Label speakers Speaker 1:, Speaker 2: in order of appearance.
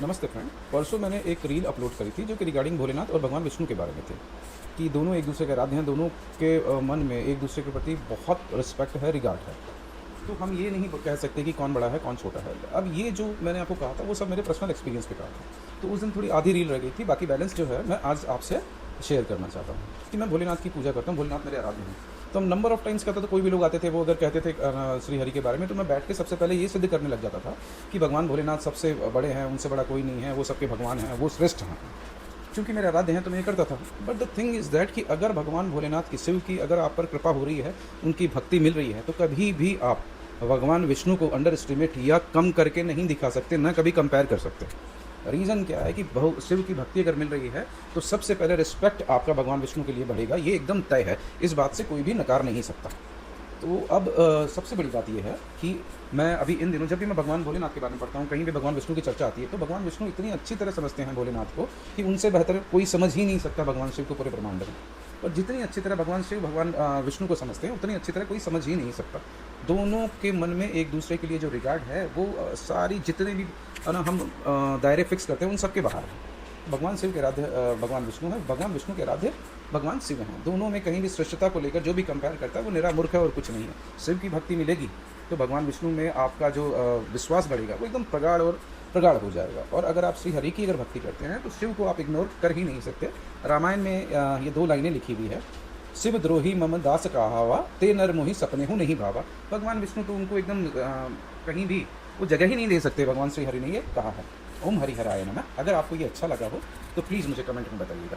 Speaker 1: नमस्ते फ्रेंड। परसों मैंने एक रील अपलोड करी थी जो कि रिगार्डिंग भोलेनाथ और भगवान विष्णु के बारे में थे कि दोनों एक दूसरे के आराध्य हैं, दोनों के मन में एक दूसरे के प्रति बहुत रिस्पेक्ट है, रिगार्ड है। तो हम ये नहीं कह सकते कि कौन बड़ा है कौन छोटा है। अब ये जो मैंने आपको कहा था वो सब मेरे पर्सनल एक्सपीरियंस पे कहा था। तो उस दिन थोड़ी आधी रील रह गई थी, बाकी बैलेंस जो है मैं आज आपसे शेयर करना चाहता हूँ कि मैं भोलेनाथ की पूजा करता हूँ, भोलेनाथ मेरे आराध्य हैं। तो हम नंबर ऑफ़ टाइम्स कहते तो कोई भी लोग आते थे, वो अगर कहते थे श्री हरि के बारे में, तो मैं बैठ के सबसे पहले ये सिद्ध करने लग जाता था कि भगवान भोलेनाथ सबसे बड़े हैं, उनसे बड़ा कोई नहीं है, वो सबके भगवान हैं, वो श्रेष्ठ हैं। क्योंकि मेरे आराध्य हैं तो मैं ये करता था। But the thing is that कि अगर भगवान भोलेनाथ की, शिव की अगर आप पर कृपा हो रही है, उनकी भक्ति मिल रही है, तो कभी भी आप भगवान विष्णु को अंडर एस्टिमेट या कम करके नहीं दिखा सकते, ना कभी कंपेयर कर सकते। रीज़न क्या है कि शिव की भक्ति अगर मिल रही है तो सबसे पहले रिस्पेक्ट आपका भगवान विष्णु के लिए बढ़ेगा, ये एकदम तय है, इस बात से कोई भी नकार नहीं सकता। तो अब सबसे बड़ी बात यह है कि मैं अभी इन दिनों जब भी मैं भगवान भोलेनाथ के बारे में पढ़ता हूँ, कहीं भी भगवान विष्णु की चर्चा आती है, तो भगवान विष्णु इतनी अच्छी तरह समझते हैं भोलेनाथ को कि उनसे बेहतर कोई समझ ही नहीं सकता भगवान शिव को पूरे ब्रह्मांड में। और जितनी अच्छी तरह भगवान शिव भगवान विष्णु को समझते हैं, उतनी अच्छी तरह कोई समझ ही नहीं सकता। दोनों के मन में एक दूसरे के लिए जो रिगार्ड है वो सारी जितने भी ना हम दायरे फिक्स करते हैं उन सब के बाहर है। भगवान शिव के आराध्य भगवान विष्णु है, भगवान विष्णु के आराध्य भगवान शिव हैं। दोनों में कहीं भी श्रेष्ठता को लेकर जो भी कंपेयर करता है वो निरा मूर्ख है और कुछ नहीं है। शिव की भक्ति मिलेगी तो भगवान विष्णु में आपका जो विश्वास बढ़ेगा वो एकदम प्रगाढ़ हो जाएगा। और अगर आप श्री हरि की अगर भक्ति करते हैं तो शिव को आप इग्नोर कर ही नहीं सकते। रामायण में ये 2 लाइनें लिखी हुई है, शिव द्रोही मम दास कहावा, ते नर मोहि सपने हूँ नहीं भावा। भगवान विष्णु तो उनको एकदम कहीं भी वो जगह ही नहीं दे सकते, भगवान श्री हरि ने ये कहा है। ओम हरि हराय नमः। अगर आपको ये अच्छा लगा हो तो प्लीज़ मुझे कमेंट में बताइएगा।